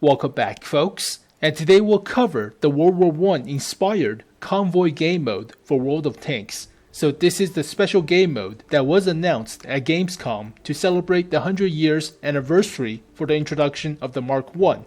Welcome back, folks, and today we'll cover the World War I inspired Convoy game mode for World of Tanks. So this is the special game mode that was announced at Gamescom to celebrate the 100 years anniversary for the introduction of the Mark I.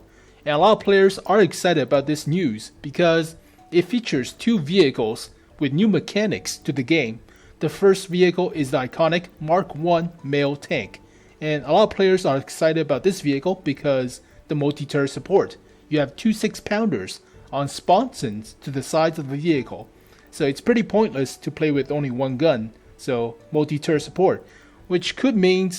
And a lot of players are excited about this news because it features two vehicles with new mechanics to the game. The first vehicle is the iconic Mark I male tank, and a lot of players are excited about this vehicle because the multi-turret support. You have two 6-pounders on sponsons to the sides of the vehicle, so it's pretty pointless to play with only one gun, so multi-turret support, which could mean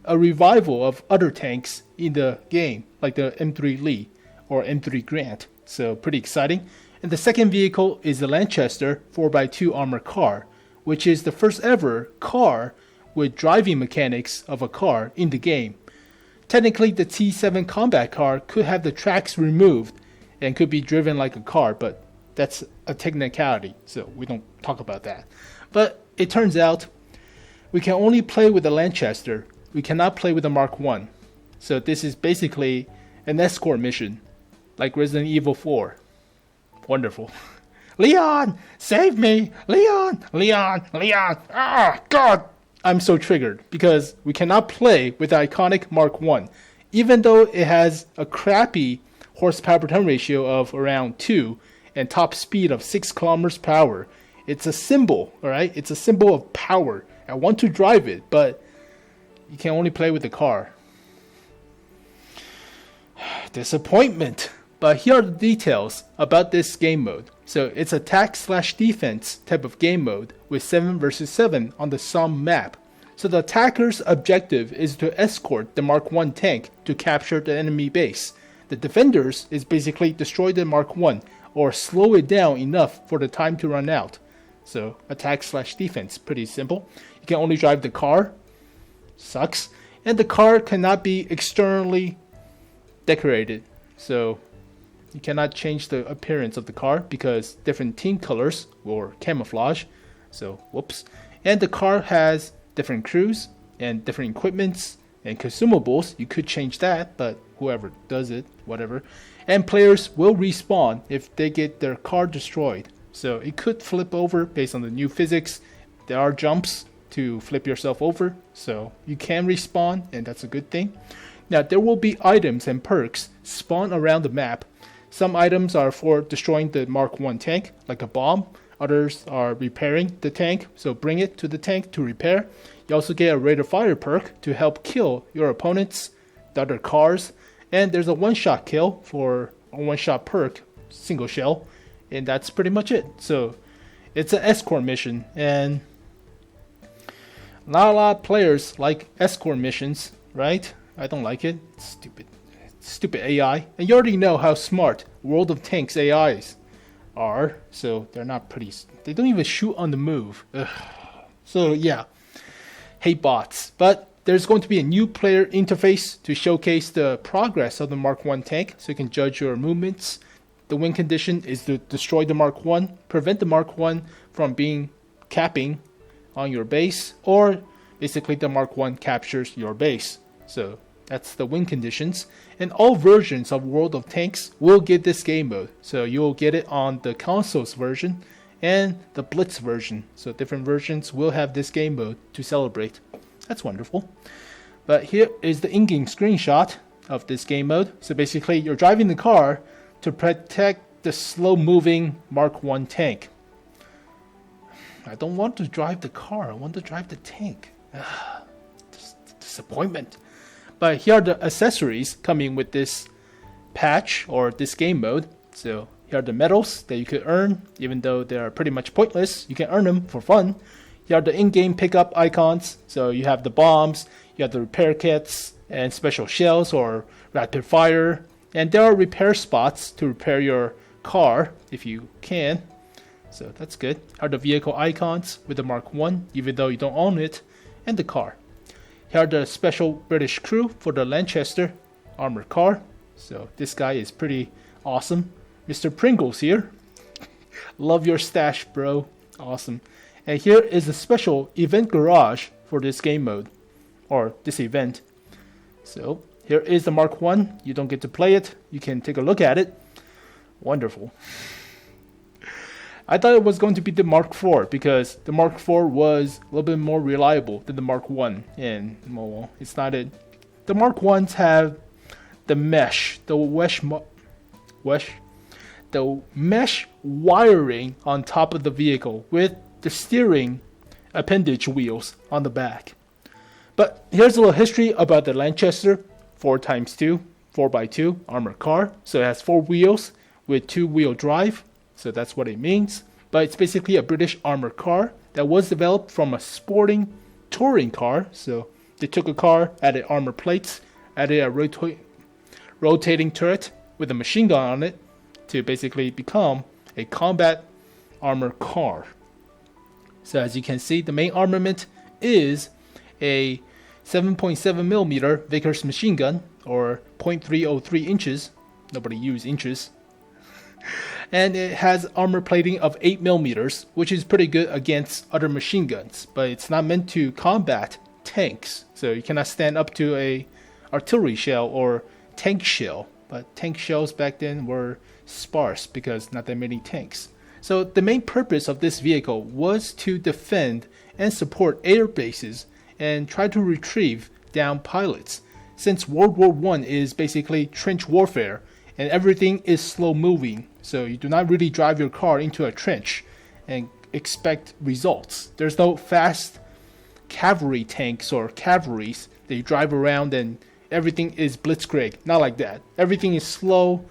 a revival of other tanks in the game, like the M3 Lee or M3 Grant, so pretty exciting. And the second vehicle is the Lanchester 4x2 Armored Car, which is the first ever car with driving mechanics of a car in the game. Technically, the T7 combat car could have the tracks removed and could be driven like a car, but that's a technicality, so we don't talk about that. But it turns out we can only play with the Lanchester. We cannot play with the Mark I. So this is basically an escort mission, like Resident Evil 4. Wonderful. Leon, save me! Leon! Leon! Leon! Ah, God! I'm so triggered because we cannot play with the iconic Mark I. Even though it has a crappy horsepower per ton ratio of around 2 and top speed of 6 kilometers per hour, it's a symbol, alright? It's a symbol of power. I want to drive it, but you can only play with the car. Disappointment. But here are the details about this game mode. So it's attack/defense type of game mode with 7 versus 7 on the Somme map. So the attacker's objective is to escort the Mark I tank to capture the enemy base. The defenders is basically destroy the Mark I or slow it down enough for the time to run out. So attack/defense, pretty simple. You can only drive the car. Sucks. And the car cannot be externally decorated. So you cannot change the appearance of the car because different team colors or camouflage. So, whoops. And the car has different crews and different equipments and consumables. You could change that, but whoever does it, whatever. And players will respawn if they get their car destroyed. So it could flip over based on the new physics. There are jumps to flip yourself over, so you can respawn, and that's a good thing. Now, there will be items and perks spawn around the map. Some items are for destroying the Mark I tank, like a bomb. Others are repairing the tank, so bring it to the tank to repair. You also get a rate of fire perk to help kill your opponents, the other cars. And there's a one-shot kill for a one-shot perk, single shell. And that's pretty much it. So it's an escort mission. And not a lot of players like escort missions, right? I don't like it. It's stupid AI, and you already know how smart World of Tanks AIs are, so they're not pretty. They don't even shoot on the move. Ugh. So yeah, hate bots. But there's going to be a new player interface to showcase the progress of the Mark I tank, so you can judge your movements. The win condition is to destroy the Mark I, prevent the Mark I from being capping on your base, or basically the Mark I captures your base. So that's the win conditions. And all versions of World of Tanks will get this game mode. So you'll get it on the consoles version and the Blitz version. So different versions will have this game mode to celebrate. That's wonderful. But here is the in-game screenshot of this game mode. So basically you're driving the car to protect the slow-moving Mark I tank. I don't want to drive the car. I want to drive the tank. Disappointment. But here are the accessories coming with this patch or this game mode. So here are the medals that you could earn, even though they are pretty much pointless. You can earn them for fun. Here are the in-game pickup icons. So you have the bombs, you have the repair kits, and special shells or rapid fire. And there are repair spots to repair your car if you can. So that's good. Here are the vehicle icons with the Mark I, even though you don't own it, and the car. Here are the special British crew for the Lanchester Armored Car. So this guy is pretty awesome. Mr. Pringles here. Love your stash, bro. Awesome. And here is a special event garage for this game mode, or this event. So here is the Mark 1. You don't get to play it. You can take a look at it. Wonderful. I thought it was going to be the Mark 4 because the Mark 4 was a little bit more reliable than the Mark 1. And, well, it's not it. The Mark 1s have the mesh wiring on top of the vehicle with the steering appendage wheels on the back. But here's a little history about the Lanchester 4x2, 4x2 armored car. So it has 4 wheels with 2-wheel drive. So that's what it means. But it's basically a British armored car that was developed from a sporting touring car. So they took a car, added armor plates, added a rotating turret with a machine gun on it to basically become a combat armored car. So as you can see, the main armament is a 7.7mm Vickers machine gun, or 0.303 inches. Nobody uses inches. And it has armor plating of 8mm, which is pretty good against other machine guns. But it's not meant to combat tanks. So you cannot stand up to a artillery shell or tank shell. But tank shells back then were sparse because not that many tanks. So the main purpose of this vehicle was to defend and support air bases and try to retrieve downed pilots. Since World War I is basically trench warfare and everything is slow moving, so you do not really drive your car into a trench and expect results. There's no fast cavalry tanks or cavalries that you drive around and everything is blitzkrieg. Not like that. Everything is slow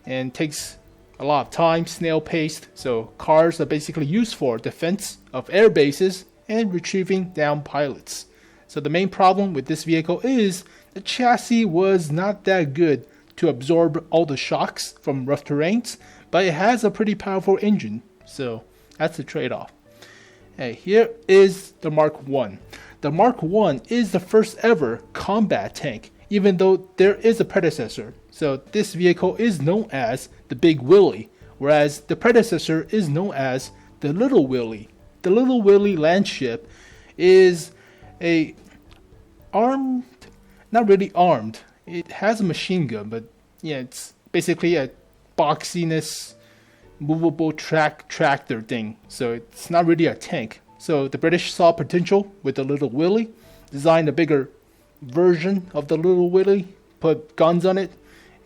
and takes a lot of time, snail-paced. So cars are basically used for defense of air bases and retrieving downed pilots. So the main problem with this vehicle is the chassis was not that good to absorb all the shocks from rough terrains, but it has a pretty powerful engine. So that's the trade-off. Hey, here is the Mark 1. The Mark 1 is the first ever combat tank, even though there is a predecessor. So this vehicle is known as the Big Willie, whereas the predecessor is known as the Little Willie. The Little Willie landship is a armed, not really armed. It has a machine gun, but yeah, it's basically a boxiness, movable tractor thing. So it's not really a tank. So the British saw potential with the Little Willie, designed a bigger version of the Little Willie, put guns on it,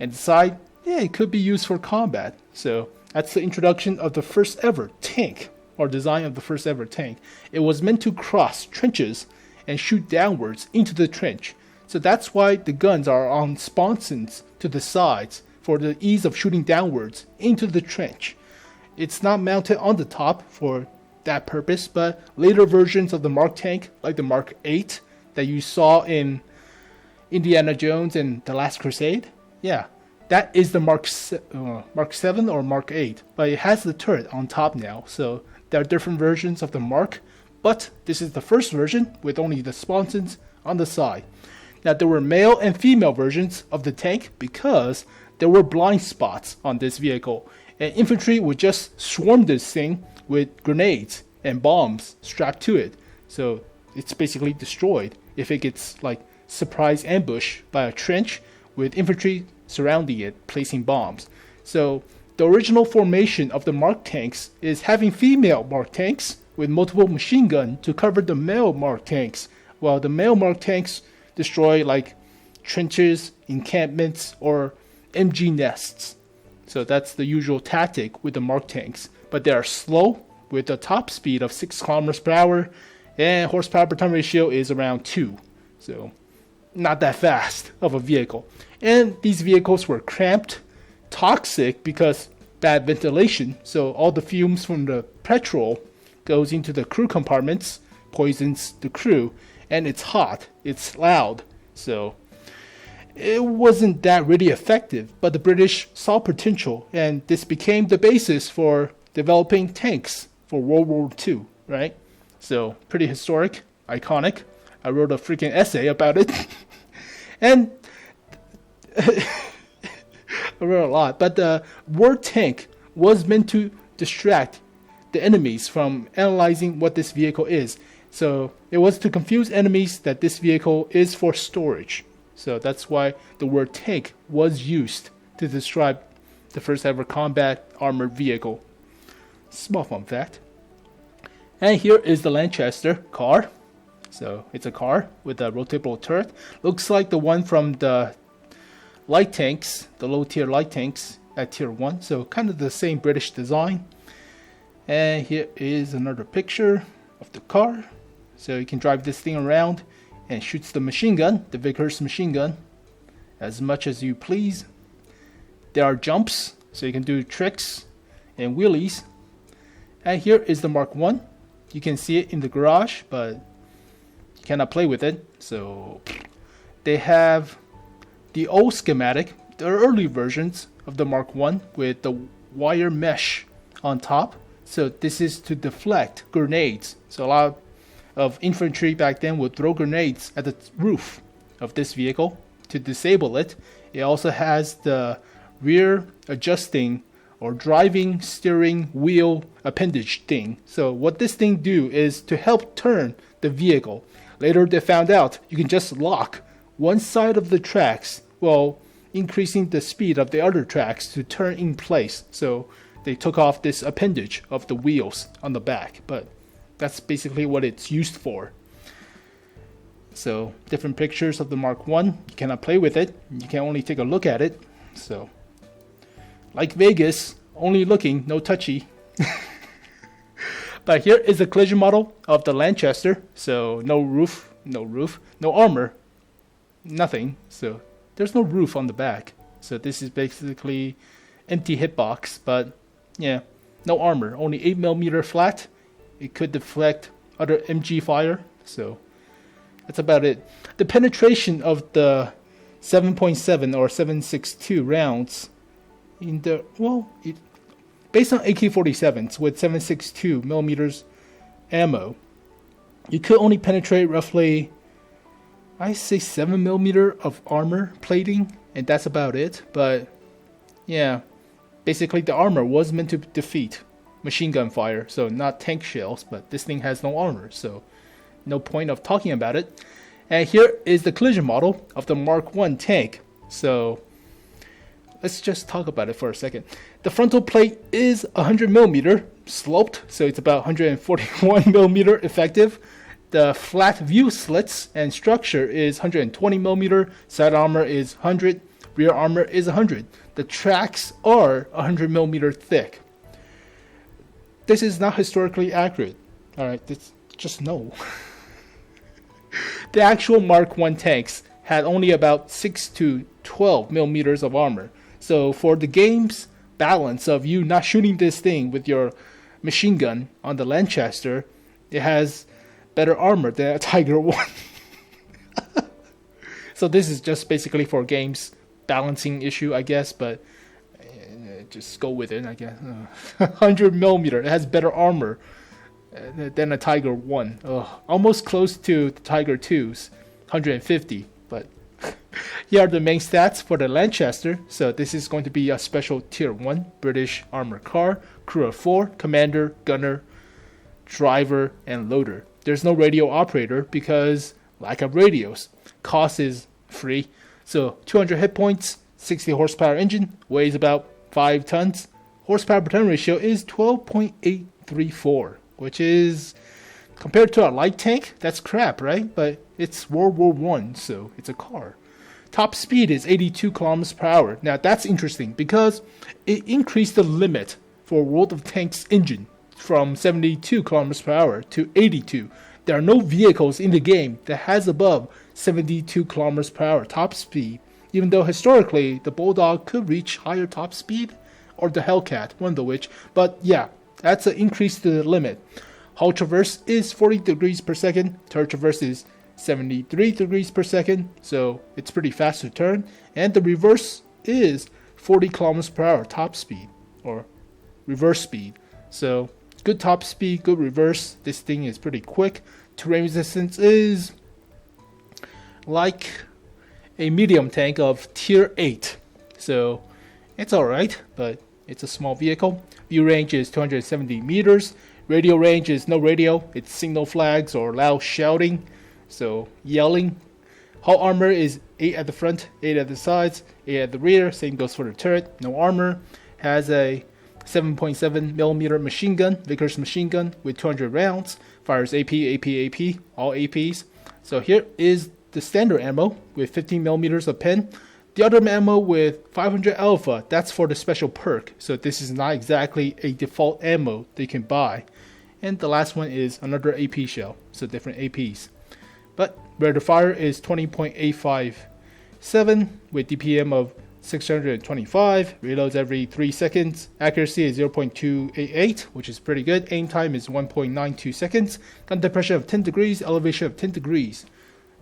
and decide, yeah, it could be used for combat. So that's the introduction of the first ever tank, or design of the first ever tank. It was meant to cross trenches and shoot downwards into the trench. So that's why the guns are on sponsons to the sides for the ease of shooting downwards into the trench. It's not mounted on the top for that purpose, but later versions of the Mark tank, like the Mark 8 that you saw in Indiana Jones and The Last Crusade, yeah, that is the Mark 7 or Mark 8, but it has the turret on top now. So there are different versions of the Mark, but this is the first version with only the sponsons on the side. Now there were male and female versions of the tank because there were blind spots on this vehicle, and infantry would just swarm this thing with grenades and bombs strapped to it. So it's basically destroyed if it gets like surprise ambush by a trench with infantry surrounding it, placing bombs. So the original formation of the Mark tanks is having female Mark tanks with multiple machine gun to cover the male Mark tanks, while the male Mark tanks destroy like trenches, encampments, or MG nests. So that's the usual tactic with the Mark tanks. But they are slow with a top speed of 6 kilometers per hour and horsepower per ton ratio is around 2. So not that fast of a vehicle. And these vehicles were cramped, toxic because bad ventilation. So all the fumes from the petrol goes into the crew compartments, poisons the crew, and it's hot, it's loud. So it wasn't that really effective, but the British saw potential, and this became the basis for developing tanks for World War II, right? So pretty historic, iconic. I wrote a freaking essay about it. And I wrote a lot, but the word tank was meant to distract the enemies from analyzing what this vehicle is. So it was to confuse enemies that this vehicle is for storage. So that's why the word tank was used to describe the first ever combat armored vehicle. Small fun fact. And here is the Lanchester car. So it's a car with a rotatable turret. Looks like the one from the light tanks, the low tier light tanks at tier 1. So kind of the same British design. And here is another picture of the car. So you can drive this thing around and shoots the machine gun, the Vickers machine gun, as much as you please. There are jumps, so you can do tricks and wheelies. And here is the Mark 1. You can see it in the garage, but you cannot play with it. So they have the old schematic, the early versions of the Mark 1 with the wire mesh on top. So this is to deflect grenades. So a lot of infantry back then would throw grenades at the roof of this vehicle to disable it. It also has the rear adjusting or driving steering wheel appendage thing. So what this thing do is to help turn the vehicle. Later they found out you can just lock one side of the tracks while increasing the speed of the other tracks to turn in place. So they took off this appendage of the wheels on the back, but that's basically what it's used for. So different pictures of the Mark 1. You cannot play with it. You can only take a look at it. So like Vegas, only looking, no touchy. But here is a collision model of the Lanchester. So no roof, no armor, nothing. So there's no roof on the back. So this is basically empty hitbox, but yeah, no armor, only 8mm flat. It could deflect other MG fire. So that's about it. The penetration of the 7.7 or 7.62 rounds in the, based on AK-47s with 7.62 millimeters ammo, you could only penetrate roughly, I say 7mm of armor plating, and that's about it. But yeah, basically the armor was meant to defeat machine gun fire, so not tank shells, but this thing has no armor, so no point of talking about it. And here is the collision model of the Mark 1 tank. So let's just talk about it for a second. The frontal plate is 100mm sloped, so it's about 141mm effective. The flat view slits and structure is 120mm, side armor is 100, rear armor is 100. The tracks are 100mm thick. This is not historically accurate. Alright, just no. The actual Mark 1 tanks had only about 6 to 12mm of armor. So for the game's balance of you not shooting this thing with your machine gun on the Lanchester, it has better armor than a Tiger 1. So this is just basically for game's balancing issue, I guess, but just go with it, I guess. 100mm, it has better armor than a Tiger 1. Almost close to the Tiger 2's 150, but here are the main stats for the Lanchester. So this is going to be a special tier 1 British armored car, crew of 4, commander, gunner, driver, and loader. There's no radio operator because lack of radios. Cost is free. So 200 hit points, 60 horsepower engine, weighs about 5 tons. Horsepower per ton ratio is 12.834, which is, compared to a light tank, that's crap, right? But it's World War I, so it's a car. Top speed is 82 kilometers per hour. Now that's interesting because it increased the limit for World of Tanks engine from 72 kilometers per hour to 82. There are no vehicles in the game that has above 72 kilometers per hour top speed, even though historically the Bulldog could reach higher top speed, or the Hellcat, one of the which. But yeah, that's an increase to the limit. Hull traverse is 40 degrees per second. Turret traverse is 73 degrees per second, so it's pretty fast to turn. And the reverse is 40 kilometers per hour top speed, or reverse speed. So good top speed, good reverse. This thing is pretty quick. Terrain resistance is like a medium tank of tier 8. So it's alright, but it's a small vehicle. View range is 270 meters. Radio range is no radio. It's signal flags or loud shouting. So yelling. Hull armor is 8 at the front, 8 at the sides, 8 at the rear. Same goes for the turret. No armor. Has a 7.7mm machine gun, Vickers machine gun with 200 rounds. Fires AP, AP, AP, all APs. So here is the standard ammo with 15mm of pen. The other ammo with 500 alpha, that's for the special perk. So this is not exactly a default ammo that you can buy. And the last one is another AP shell, so different APs. But rate of fire is 20.857 with DPM of 625. Reloads every 3 seconds. Accuracy is 0.288, which is pretty good. Aim time is 1.92 seconds. Gun depression of 10 degrees, elevation of 10 degrees.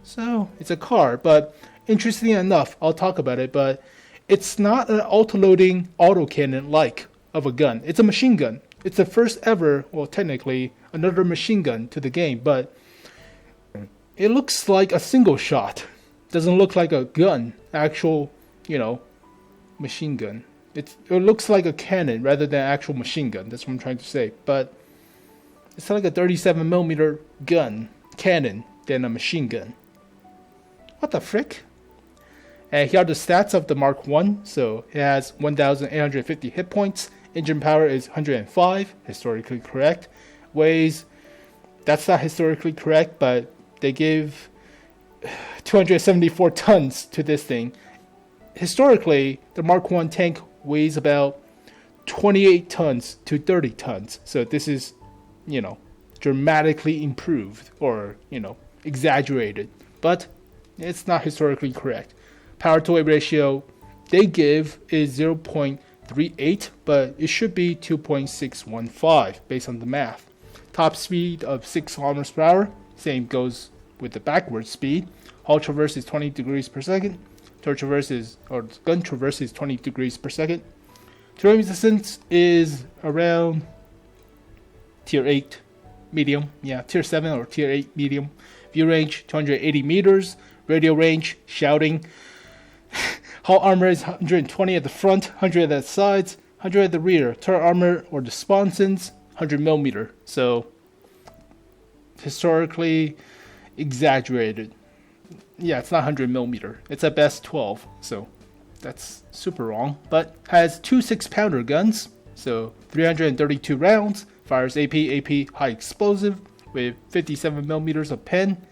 So it's a car, but interestingly enough, I'll talk about it, but it's not an auto-loading autocannon like of a gun. It's a machine gun. It's the first ever, well, technically, another machine gun to the game, but it looks like a single shot. Doesn't look like a gun, actual, machine gun. It looks like a cannon rather than actual machine gun. That's what I'm trying to say. But it's like a 37mm gun, cannon, than a machine gun. What the frick? And here are the stats of the Mark 1. So it has 1,850 hit points. Engine power is 105, historically correct. Weighs, that's not historically correct, but they give 274 tons to this thing. Historically, the Mark 1 tank weighs about 28 tons to 30 tons. So this is, dramatically improved or, exaggerated. But it's not historically correct. Power to weight ratio they give is 0.38, but it should be 2.615 based on the math. Top speed of 6 kilometers per hour. Same goes with the backward speed. Hull traverse is 20 degrees per second. Gun traverse is 20 degrees per second. Terrain resistance is around tier 8 medium. Yeah, tier 7 or tier 8 medium. View range 280 meters. Radio range, shouting. Hull armor is 120 at the front, 100 at the sides, 100 at the rear. Turret armor or the sponsons, 100mm. So, historically exaggerated. Yeah, it's not 100mm. It's at best 12. So, that's super wrong. But has 2 6-pounder guns. So, 332 rounds. Fires AP high explosive with 57mm of pen.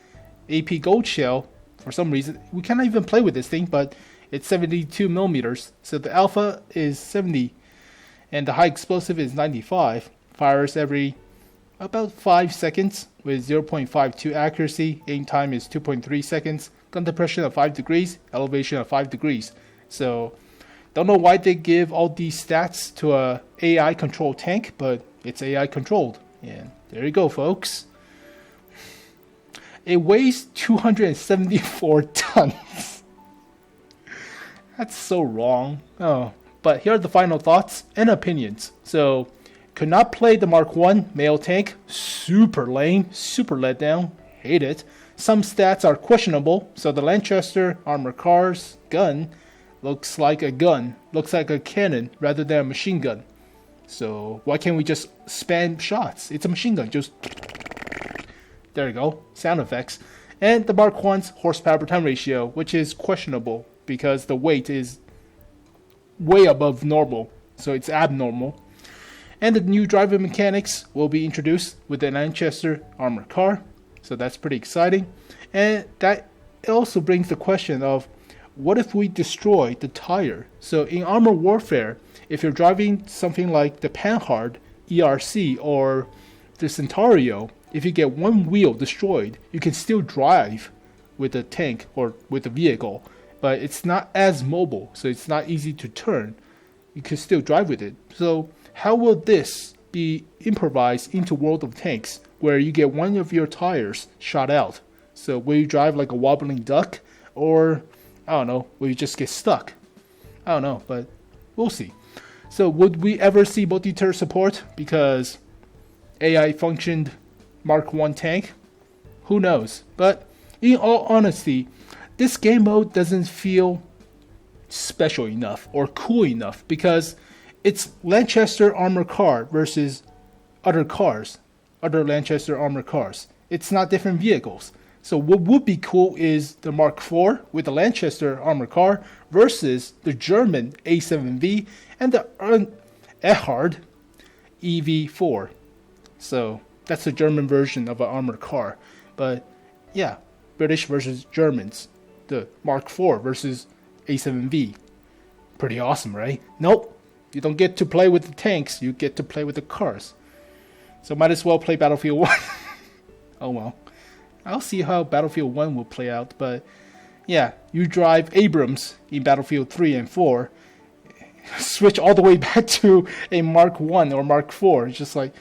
AP gold shell. For some reason, we cannot even play with this thing, but it's 72mm. So the alpha is 70, and the high explosive is 95. Fires every about 5 seconds with 0.52 accuracy. Aim time is 2.3 seconds. Gun depression of 5 degrees, elevation of 5 degrees. So, don't know why they give all these stats to a AI controlled tank, but it's AI controlled. And there you go, folks. It weighs 274 tons. That's so wrong. Oh, but here are the final thoughts and opinions. So, could not play the Mark 1 male tank. Super lame, super let down. Hate it. Some stats are questionable. So the Lanchester Armored Car's gun looks like a gun. Looks like a cannon rather than a machine gun. So why can't we just spam shots? It's a machine gun. Just... There you go. Sound effects. And the Mark 1's horsepower per ton ratio, which is questionable because the weight is way above normal. So it's abnormal. And the new driving mechanics will be introduced with the Lanchester Armored Car. So that's pretty exciting. And that also brings the question of, what if we destroy the tire? So in armor warfare, if you're driving something like the Panhard ERC or the Centaurio, if you get one wheel destroyed, you can still drive with a tank or with a vehicle, but it's not as mobile, so it's not easy to turn. You can still drive with it. So how will this be improvised into World of Tanks, where you get one of your tires shot out? So will you drive like a wobbling duck, or I don't know, will you just get stuck? I don't know, but we'll see. So would we ever see multi-turret support because AI functioned Mark 1 tank? Who knows? But in all honesty, this game mode doesn't feel special enough or cool enough because it's Lanchester Armored Car versus other cars, other Lanchester Armored Cars. It's not different vehicles. So what would be cool is the Mark IV with the Lanchester Armored Car versus the German A7V and the Erhard EV4. So that's the German version of an armored car. But yeah, British versus Germans. The Mark IV versus A7V. Pretty awesome, right? Nope. You don't get to play with the tanks. You get to play with the cars. So might as well play Battlefield 1. Oh well. I'll see how Battlefield 1 will play out. But yeah, you drive Abrams in Battlefield 3 and 4. Switch all the way back to a Mark 1 or Mark 4. It's just like,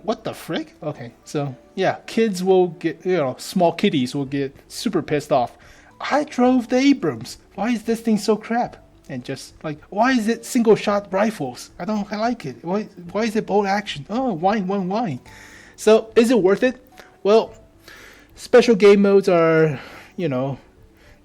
what the frick? Okay, so yeah, kids will get, small kiddies will get super pissed off. I drove the Abrams. Why is this thing so crap? And just like, why is it single shot rifles? I like it. Why is it bolt action? Oh, why? So is it worth it? Well, special game modes are,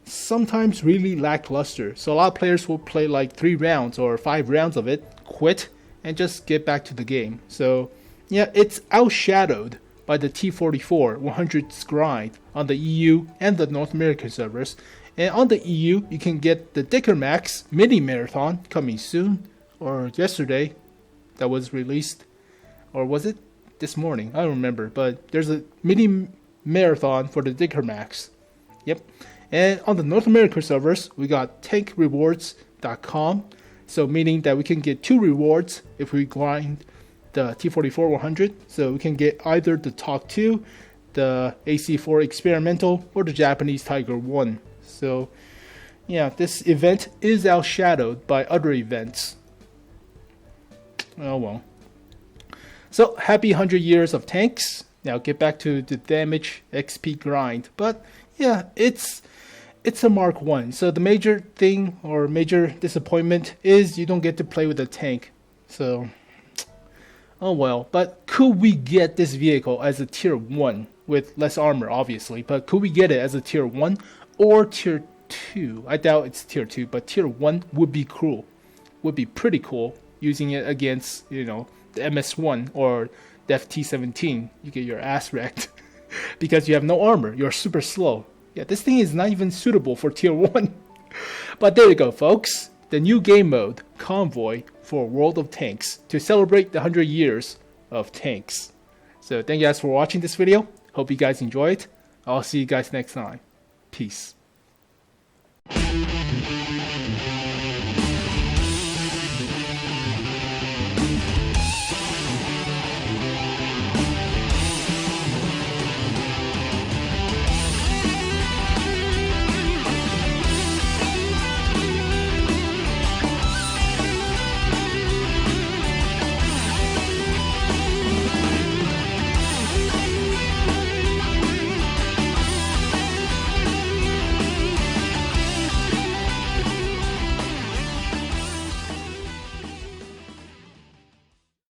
sometimes really lackluster. So a lot of players will play like 3 rounds or 5 rounds of it, quit, and just get back to the game. So yeah, it's outshadowed by the T44 100's grind on the EU and the North American servers. And on the EU, you can get the Dicker Max mini marathon coming soon, or yesterday that was released, or was it this morning? I don't remember, but there's a mini marathon for the Dicker Max. Yep. And on the North American servers, we got tankrewards.com, so meaning that we can get 2 rewards if we grind the T44 100. So we can get either the Talk 2, the AC4 Experimental, or the Japanese Tiger 1. So yeah, this event is outshadowed by other events. Oh well. So happy 100 years of tanks. Now get back to the damage XP grind. But yeah, it's a Mark 1. So the major thing or major disappointment is you don't get to play with a tank. So oh well. But could we get this vehicle as a tier 1 with less armor, obviously, but could we get it as a tier 1 or tier 2? I doubt it's tier 2, but tier 1 would be cool. Would be pretty cool using it against, the MS1 or the FT17. You get your ass wrecked because you have no armor. You're super slow. Yeah, this thing is not even suitable for tier 1. But there you go, folks. The new game mode, Convoy for World of Tanks, to celebrate the 100 years of tanks. So thank you guys for watching this video. Hope you guys enjoy it. I'll see you guys next time. Peace.